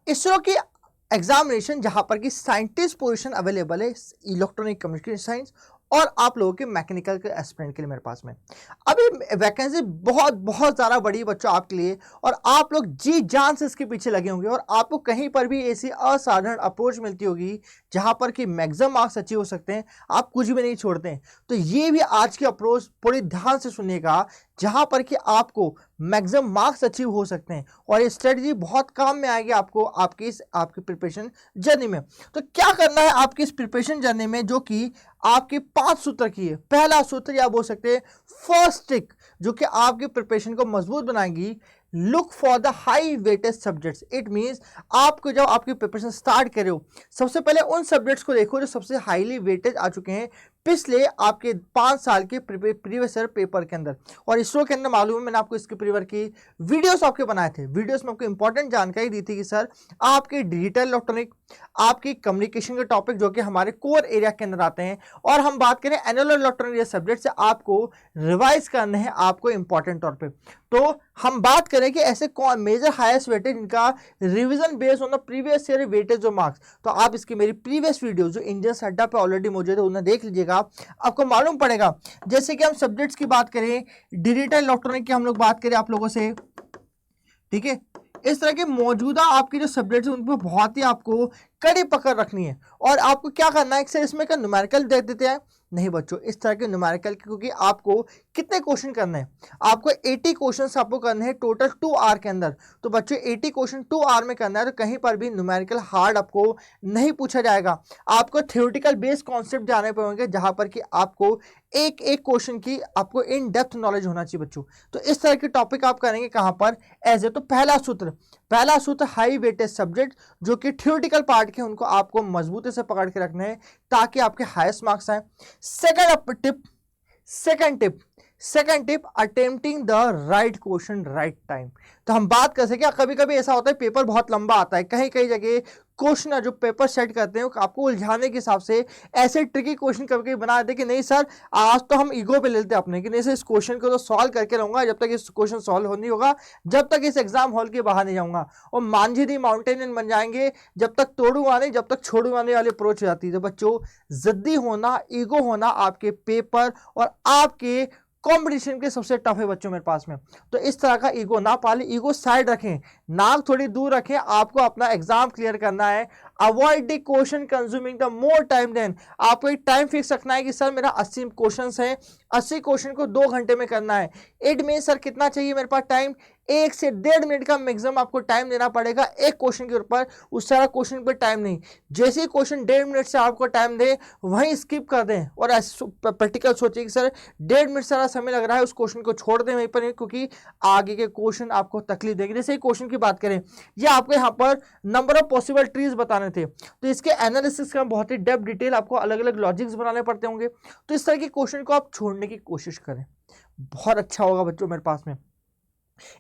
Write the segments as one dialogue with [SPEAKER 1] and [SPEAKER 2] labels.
[SPEAKER 1] इसरो की एग्जामिनेशन जहां पर कि साइंटिस्ट पोजीशन अवेलेबल है इलेक्ट्रॉनिक कम्युनिकेशन साइंस और आप लोगों के मैकेनिकल के एस्पिरेंट के लिए मेरे पास में अभी वैकेंसी बहुत बहुत ज़्यादा बड़ी बच्चों आपके लिए, और आप लोग जी जान से इसके पीछे लगे होंगे और आपको कहीं पर भी ऐसी असाधारण अप्रोच मिलती होगी जहां पर कि मैक्सिमम मार्क्स अचीव हो सकते हैं, आप कुछ भी नहीं छोड़ते हैं। तो ये भी आज की अप्रोच पूरी ध्यान से सुनिएगा जहां पर कि आपको मैक्सिमम मार्क्स अचीव हो सकते हैं और ये स्ट्रेटजी बहुत काम में आएगी आपको आपकी प्रिपरेशन जर्नी में। तो क्या करना है आपकी इस प्रिपरेशन जर्नी में, जो कि आपके 5 सूत्र की है। पहला सूत्र या बोल सकते हैं फर्स्ट ट्रिक जो कि आपकी प्रिपरेशन को मजबूत बनाएगी, look for the high weightage subjects. It means आपको जब आपकी प्रिपरेशन स्टार्ट करे हो, सबसे पहले उन सब्जेक्ट्स को देखो जो सबसे हाईली वेटेज आ चुके हैं पिछले आपके 5 साल के प्रीवियस ईयर पेपर के अंदर। और इसरो के अंदर मालूम है मैंने आपको इसके प्रीवियर की वीडियोस आपके बनाए थे, वीडियोस में आपको इंपॉर्टेंट जानकारी दी थी कि सर आपके डिजिटल इलेक्ट्रॉनिक, आपकी कम्युनिकेशन के टॉपिक जो कि हमारे कोर एरिया के अंदर आते हैं, और हम बात करें एनुअल इलेक्ट्रॉनिक ये सब्जेक्ट से आपको रिवाइज करने हैं आपको इंपॉर्टेंट तौर पे। तो हम बात करें कि ऐसे कौन मेजर हाईएस्ट वेटेज इनका revision based on the previous year weightage of marks, तो आप इसकी मेरी प्रीवियस वीडियो जो इंडियन अड्डा पे ऑलरेडी मौजूद है उन्हें देख लीजिएगा, आपको मालूम पड़ेगा। जैसे कि हम सब्जेक्ट्स की बात करें, डिजिटल इलेक्ट्रॉनिक की हम लोग बात करें आप लोगों से, ठीक है, इस तरह के मौजूदा आपके जो सब्जेक्ट्स हैं उन पर बहुत ही आपको कड़ी पकड़ रखनी है। और आपको क्या करना है, इसमें क्या न्यूमेरिकल दे देते हैं? नहीं बच्चों, इस तरह के न्यूमेरिकल, क्योंकि आपको कितने क्वेश्चन करने हैं, आपको 80 क्वेश्चंस आपको करने हैं टोटल 2 आवर के अंदर। तो बच्चों 80 क्वेश्चन 2 आवर में करना है, तो कहीं पर भी न्यूमेरिकल हार्ड आपको नहीं पूछा जाएगा। आपको थ्योरेटिकल बेस्ड कॉन्सेप्ट जाने पड़ेंगे जहां पर कि आपको एक एक क्वेश्चन की आपको इन डेप्थ नॉलेज होना चाहिए बच्चों। तो इस तरह के टॉपिक आप करेंगे कहां पर, एज ए। तो पहला सूत्र हाई वेटेज सब्जेक्ट जो कि थ्योरेटिकल पार्ट के उनको आपको मजबूती से पकड़ के रखने हैं ताकि आपके हाईएस्ट मार्क्स आए। Second tip attempting the right question right time. तो हम बात कर सके, कभी कभी ऐसा होता है पेपर बहुत लंबा आता है, कहीं कहीं जगह क्वेश्चन जो पेपर सेट करते हैं आपको उलझाने के हिसाब से ऐसे ट्रिकी क्वेश्चन कभी कभी बना देते कि नहीं सर आज तो हम ईगो पे लेते अपने कि नहीं सर इस क्वेश्चन को तो सॉल्व करके रहूंगा, जब तक इस क्वेश्चन सॉल्व हो नहीं होगा, जब तक इस एग्जाम हॉल के बाहर नहीं जाऊंगा, और मांझी माउंटेन बन जाएंगे जब तक तोड़ूंगा नहीं, जब तक छोड़ूंगा नहीं वाली अप्रोच हो जाती है। तो बच्चों जिद्दी होना, ईगो होना आपके पेपर और आपके कंपटीशन के सबसे टफ है बच्चों मेरे पास में। तो इस तरह का ईगो ना पाले, ईगो साइड रखें, नाक थोड़ी दूर रखें, आपको अपना एग्जाम क्लियर करना है। Avoid the question consuming the more time then, आपको एक टाइम फिक्स रखना है कि सर मेरा 80 क्वेश्चन है, 80 क्वेश्चन को 2 घंटे में करना है। इट मीन सर कितना चाहिए मेरे पास टाइम, 1 से 1.5 मिनट का मैक्सिमम आपको टाइम देना पड़ेगा एक क्वेश्चन के ऊपर, उस सारा क्वेश्चन पर टाइम नहीं। जैसे ही क्वेश्चन 1.5 मिनट से आपको टाइम दे वहीं स्किप कर दें, और प्रैक्टिकल सोचिए कि सर 1.5 मिनट सारा समय लग रहा है, उस क्वेश्चन को छोड़ दें वहीं पर, क्योंकि आगे के क्वेश्चन आपको तकलीफ देंगे। जैसे क्वेश्चन की बात करें, ये आपको यहाँ पर नंबर ऑफ पॉसिबल ट्रीज बताने थे, तो इसके एनालिसिस का बहुत ही डेप्थ डिटेल आपको अलग अलग लॉजिक्स बनाने पड़ते होंगे। तो इस तरह के क्वेश्चन को आप छोड़ने की कोशिश करें, बहुत अच्छा होगा बच्चों मेरे पास में।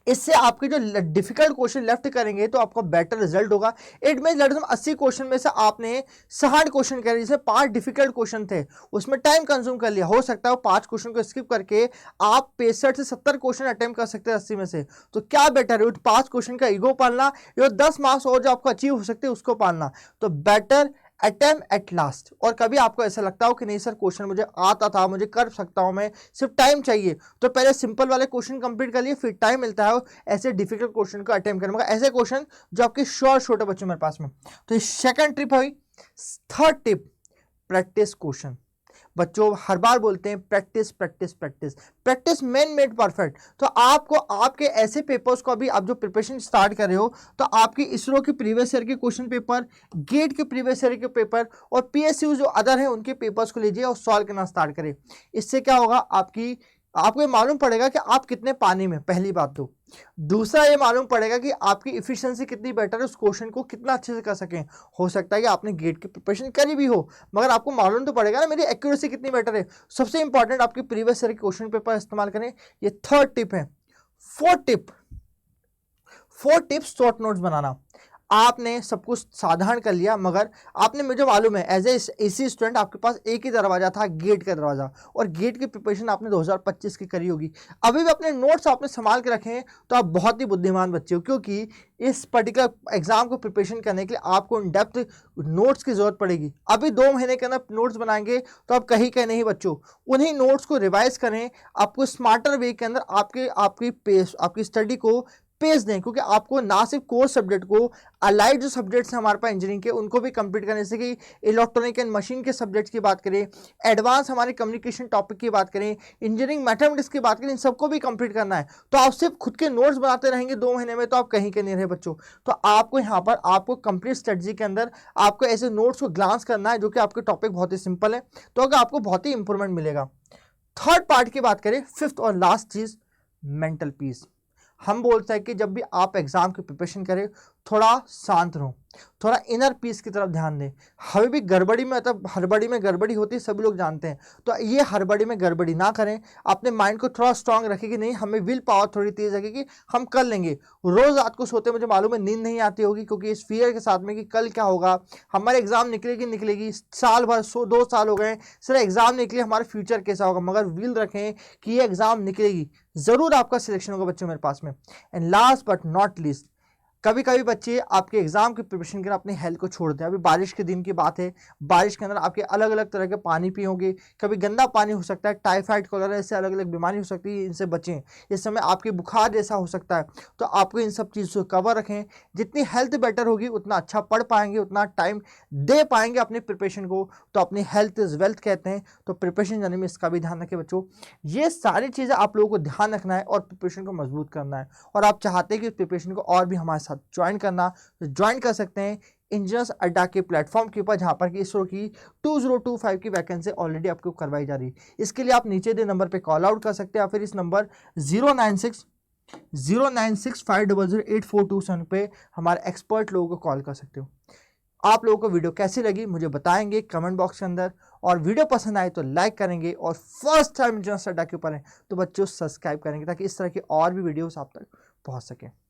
[SPEAKER 1] इससे आपके जो डिफिकल्ट क्वेश्चन लेफ्ट करेंगे तो आपका बेटर रिजल्ट होगा। इट मीन लेट्स हम 80 क्वेश्चन में से आपने 60 क्वेश्चन करे, जिसमें 5 डिफिकल्ट क्वेश्चन थे, उसमें टाइम कंज्यूम कर लिया, हो सकता है 5 क्वेश्चन को स्किप करके आप 65 से 70 क्वेश्चन अटेम्प्ट कर सकते हैं 80 में से। तो क्या बेटर है, 5 क्वेश्चन का ईगो पालना या 10 मार्क्स और जो आपको अचीव हो सकते हैं उसको पालना? तो बेटर अटेम्प्ट एट लास्ट। और कभी आपको ऐसा लगता हो कि नहीं सर क्वेश्चन मुझे आता था, मुझे कर सकता हूं मैं, सिर्फ टाइम चाहिए, तो पहले सिंपल वाले क्वेश्चन कंप्लीट कर लिए, फिर टाइम मिलता है ऐसे डिफिकल्ट क्वेश्चन को अटेम्प्ट करने में, ऐसे क्वेश्चन जो आपके छोटे बच्चों मेरे पास में। तो ये सेकंड टिप हुई। Third tip practice question. बच्चों हर बार बोलते हैं practice practice practice, practice man made perfect. तो आपको आपके ऐसे पेपर्स को अभी आप जो प्रिपरेशन स्टार्ट कर रहे हो, तो आपकी इसरो के प्रीवियस ईयर के क्वेश्चन पेपर, गेट के प्रीवियस ईयर के पेपर और पीएसयू जो अदर है उनके पेपर्स को लीजिए और सॉल्व करना स्टार्ट करें। इससे क्या होगा, आपको ये मालूम पड़ेगा कि आप कितने पानी में, पहली बात तो। दूसरा ये मालूम पड़ेगा कि आपकी इफिशिएंसी कितनी बेटर है, उस क्वेश्चन को कितना अच्छे से कर सकें। हो सकता है कि आपने गेट की प्रिपरेशन करी भी हो, मगर आपको मालूम तो पड़ेगा ना मेरी एक्यूरेसी कितनी बेटर है। सबसे इंपॉर्टेंट आपके प्रीवियस ईयर के क्वेश्चन पेपर इस्तेमाल करें, ये थर्ड टिप है। फोर्थ टिप शॉर्ट नोट्स बनाना। आपने सब कुछ साधारण कर लिया, मगर आपने, मुझे मालूम है एज एसी स्टूडेंट आपके पास एक ही दरवाजा था, गेट का दरवाजा, और गेट की प्रिपरेशन आपने 2025 की करी होगी। अभी भी अपने नोट्स आपने संभाल के रखे हैं, तो आप बहुत ही बुद्धिमान बच्चे हो, क्योंकि इस पर्टिकुलर एग्जाम को प्रिपरेशन करने के लिए आपको इन डेप्थ नोट्स की जरूरत पड़ेगी। अभी 2 महीने के अंदर नोट्स बनाएंगे तो आप कहीं के नहीं बच्चों, उन्हीं नोट्स को रिवाइज करें, आपको स्मार्टर वे के अंदर आपकी स्टडी को पेज दें, क्योंकि आपको ना सिर्फ कोर सब्जेक्ट को, अलाइड जो सब्जेक्ट्स हैं हमारे पास इंजीनियरिंग के, उनको भी कंप्लीट करने, जैसे कि इलेक्ट्रॉनिक एंड मशीन के सब्जेक्ट्स की बात करें, एडवांस हमारे कम्युनिकेशन टॉपिक की बात करें, इंजीनियरिंग मैथमेटिक्स की बात करें, इन सबको भी कंप्लीट करना है। तो आप सिर्फ खुद के नोट्स बनाते रहेंगे 2 महीने में, तो आप कहीं के नहीं रहे बच्चों। तो आपको यहाँ पर आपको कंप्लीट स्ट्रेटजी के अंदर आपको ऐसे नोट्स को ग्लांस करना है जो कि आपके टॉपिक बहुत ही सिंपल है, तो अगर आपको बहुत ही इंप्रूवमेंट मिलेगा। थर्ड पार्ट की बात करें, फिफ्थ और लास्ट चीज, मेंटल पीस। हम बोलते हैं कि जब भी आप एग्जाम की प्रिपरेशन करें, थोड़ा शांत रहो, थोड़ा इनर पीस की तरफ ध्यान दें। हमें भी गड़बड़ी में, मतलब हड़बड़ी में गड़बड़ी होती है, सभी लोग जानते हैं, तो ये हड़बड़ी में गड़बड़ी ना करें। अपने माइंड को थोड़ा स्ट्रांग रखें कि नहीं, हमें विल पावर थोड़ी तेज रखेगी, हम कर लेंगे। रोज रात को सोते मुझे मालूम है नींद नहीं आती होगी, क्योंकि इस फियर के साथ में कि कल क्या होगा, हमारे एग्जाम निकलेगी, साल भर 2 साल हो गए सर एग्जाम निकले, हमारा फ्यूचर कैसा होगा, मगर विल रखें कि ये एग्जाम निकलेगी, जरूर आपका सिलेक्शन होगा बच्चों मेरे पास में। And last but not least, कभी कभी बच्चे आपके एग्जाम की प्रिपरेशन के लिए अपनी हेल्थ को छोड़ते हैं। अभी बारिश के दिन की बात है, बारिश के अंदर आपके अलग अलग तरह के पानी पियोगे, कभी गंदा पानी हो सकता है, टाइफाइड वगैरह ऐसे अलग अलग बीमारी हो सकती है, इनसे बचें। इस समय आपके बुखार जैसा हो सकता है, तो आपको इन सब चीज़ों को कवर रखें। जितनी हेल्थ बेटर होगी उतना अच्छा पढ़ पाएंगे, उतना टाइम दे पाएंगे अपनी प्रिपरेशन को। तो अपनी हेल्थ इज वेल्थ कहते हैं, तो प्रिपरेशन जाने में इसका भी ध्यान रखें बच्चों। ये सारी चीज़ें आप लोगों को ध्यान रखना है और प्रिपरेशन को मजबूत करना है। और आप चाहते हैं कि प्रिपरेशन को और भी हमारे साथ ज्वाइन करना, तो ज्वाइन कर सकते हैं इंजीनियर्स अड्डा के प्लेटफॉर्म के ऊपर, जहां पर कि इसरो की 2025 की वैकेंसी ऑलरेडी आपको करवाई जा रही है। इसके लिए आप नीचे दे नंबर पे कॉल आउट कर सकते हैं, या फिर इस नंबर 096-500-8427 पे हमारे एक्सपर्ट लोगों को कॉल कर सकते हो। आप लोगों को वीडियो कैसी लगी मुझे बताएंगे कमेंट बॉक्स के अंदर, और वीडियो पसंद आए तो लाइक करेंगे, और फर्स्ट टाइम इंजीनियर्स अड्डा के ऊपर है तो बच्चों सब्सक्राइब करेंगे, ताकि इस तरह की और भी वीडियोस आप तक पहुंच सके।